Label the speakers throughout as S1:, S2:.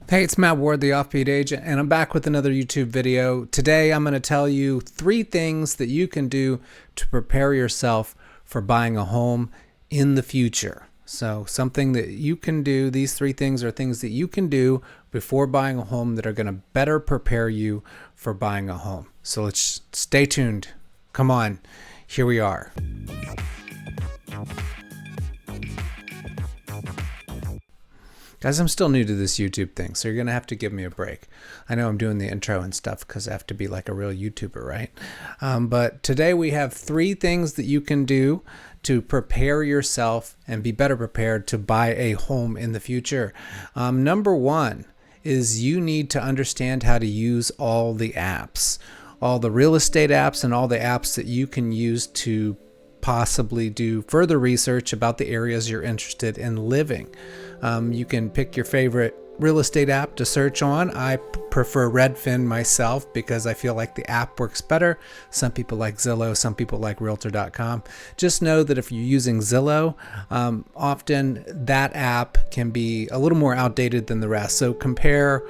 S1: Hey, it's Matt Ward, the Offbeat Agent, and I'm back with another YouTube video. Today, I'm going to tell you 3 things that you can do to prepare yourself for buying a home in the future. So something that you can do, these 3 things are things that you can do before buying a home that are going to better prepare you for buying a home. So let's stay tuned. Come on, here we are. Guys, I'm still new to this YouTube thing, so you're going to have to give me a break. I know I'm doing the intro and stuff because I have to be like a real YouTuber, right? But today we have 3 things that you can do to prepare yourself and be better prepared to buy a home in the future. Number 1 is you need to understand how to use all the apps, all the real estate apps and all the apps that you can use to possibly do further research about the areas you're interested in living. You can pick your favorite real estate app to search on. I prefer Redfin myself because I feel like the app works better. Some people like Zillow, some people like Realtor.com. Just know that if you're using Zillow, often that app can be a little more outdated than the rest. So compare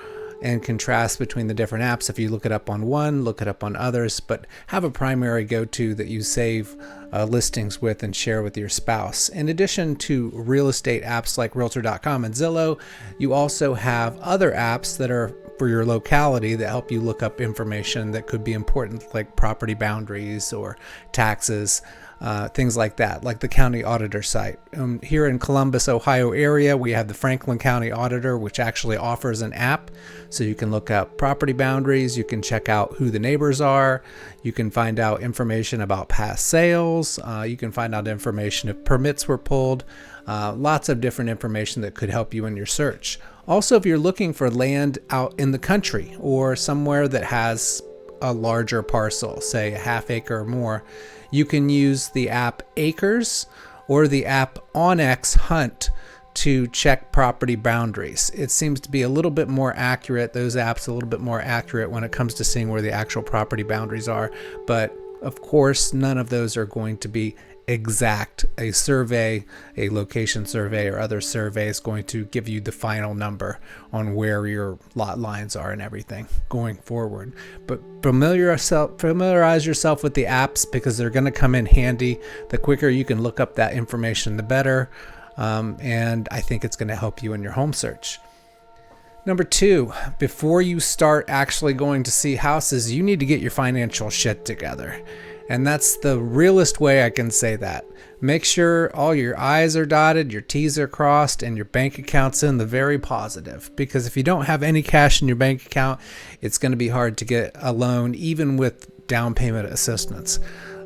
S1: and contrast between the different apps. If you look it up on one, look it up on others, but have a primary go-to that you save listings with and share with your spouse. In addition to real estate apps like Realtor.com and Zillow, you also have other apps that are for your locality that help you look up information that could be important, like property boundaries or taxes. Things like that, like the county auditor site. Here in Columbus, Ohio area, we have the Franklin County Auditor, which actually offers an app. So you can look up property boundaries, you can check out who the neighbors are, you can find out information about past sales, you can find out information if permits were pulled, lots of different information that could help you in your search. Also, if you're looking for land out in the country or somewhere that has a larger parcel, say a half acre or more, you can use the app Acres or the app OnX Hunt to check property boundaries. It seems to be a little bit more accurate, those apps a little bit more accurate when it comes to seeing where the actual property boundaries are. But of course, none of those are going to be exact. A survey, a location survey or other survey is going to give you the final number on where your lot lines are and everything going forward. But familiarize yourself with the apps because they're going to come in handy. The quicker you can look up that information, the better. And I think it's going to help you in your home search. Number 2, before you start actually going to see houses, you need to get your financial shit together. And that's the realest way I can say that. Make sure all your I's are dotted, your T's are crossed, and your bank account's in the very positive. Because if you don't have any cash in your bank account, it's going to be hard to get a loan, even with down payment assistance.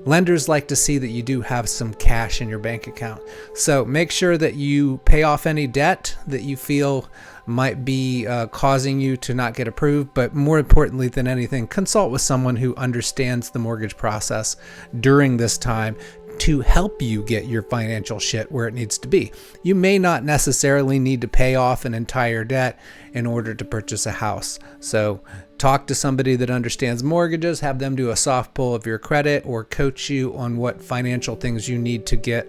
S1: Lenders like to see that you do have some cash in your bank account. So make sure that you pay off any debt that you feel might be causing you to not get approved. But more importantly than anything, consult with someone who understands the mortgage process during this time to help you get your financial shit where it needs to be. You may not necessarily need to pay off an entire debt in order to purchase a house. So talk to somebody that understands mortgages, have them do a soft pull of your credit or coach you on what financial things you need to get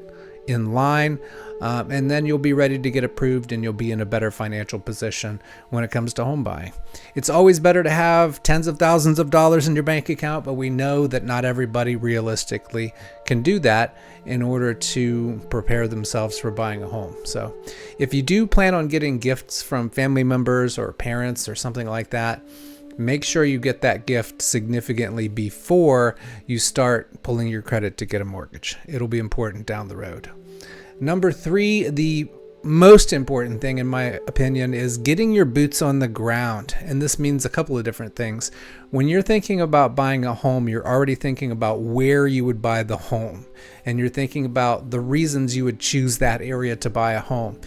S1: in line. And then you'll be ready to get approved and you'll be in a better financial position when it comes to home buying. It's always better to have tens of thousands of dollars in your bank account, but we know that not everybody realistically can do that in order to prepare themselves for buying a home. So if you do plan on getting gifts from family members or parents or something like that, make sure you get that gift significantly before you start pulling your credit to get a mortgage. It'll be important down the road. Number 3, the most important thing in my opinion is getting your boots on the ground. And this means a couple of different things. When you're thinking about buying a home, you're already thinking about where you would buy the home. And you're thinking about the reasons you would choose that area to buy a home.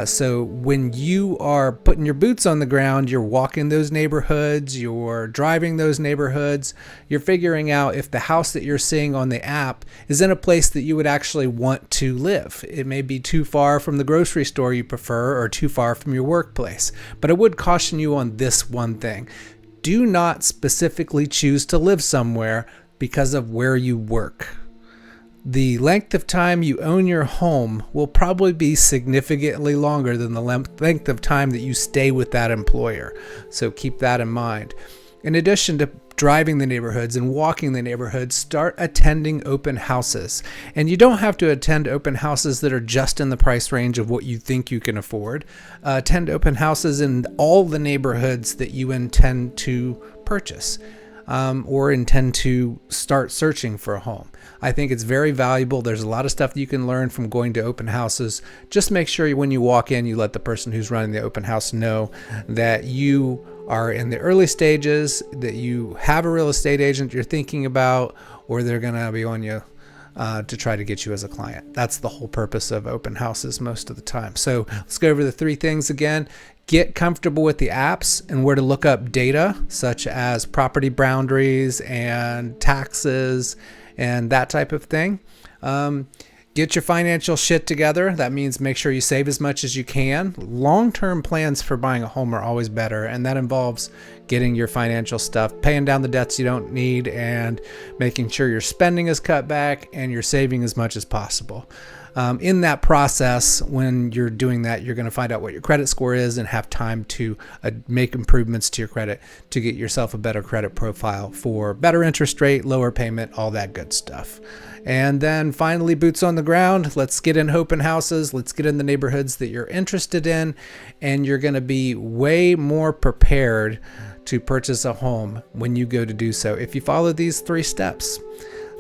S1: So when you are putting your boots on the ground, you're walking those neighborhoods, you're driving those neighborhoods, you're figuring out if the house that you're seeing on the app is in a place that you would actually want to live. It may be too far from the grocery store you prefer or too far from your workplace. But I would caution you on this one thing. Do not specifically choose to live somewhere because of where you work. the length of time you own your home will probably be significantly longer than the length of time that you stay with that employer. So keep that in mind. In addition to driving the neighborhoods and walking the neighborhoods, start attending open houses. And you don't have to attend open houses that are just in the price range of what you think you can afford. Attend open houses in all the neighborhoods that you intend to purchase. Or intend to start searching for a home. I think it's very valuable. There's a lot of stuff that you can learn from going to open houses. Just make sure when you walk in, you let the person who's running the open house know that you are in the early stages, that you have a real estate agent you're thinking about, or they're going to be on you to try to get you as a client. That's the whole purpose of open houses most of the time. So let's go over the 3 things again. Get comfortable with the apps and where to look up data, such as property boundaries and taxes and that type of thing. Get your financial shit together. That means make sure you save as much as you can. Long-term plans for buying a home are always better, and that involves getting your financial stuff, paying down the debts you don't need, and making sure your spending is cut back and you're saving as much as possible. In that process, when you're doing that, you're going to find out what your credit score is and have time to make improvements to your credit to get yourself a better credit profile for better interest rate, lower payment, all that good stuff. And then finally, boots on the ground. Let's get in open houses. Let's get in the neighborhoods that you're interested in, and you're going to be way more prepared to purchase a home when you go to do so if you follow these 3 steps.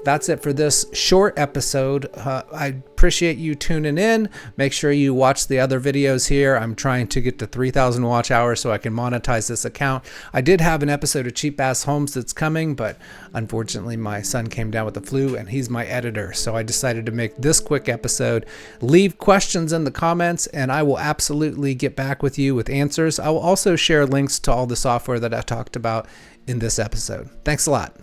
S1: That's it for this short episode. I appreciate you tuning in. Make sure you watch the other videos here. I'm trying to get to 3,000 watch hours so I can monetize this account. I did have an episode of Cheap Ass Homes that's coming, but unfortunately my son came down with the flu and he's my editor. So I decided to make this quick episode. Leave questions in the comments and I will absolutely get back with you with answers. I will also share links to all the software that I talked about in this episode. Thanks a lot.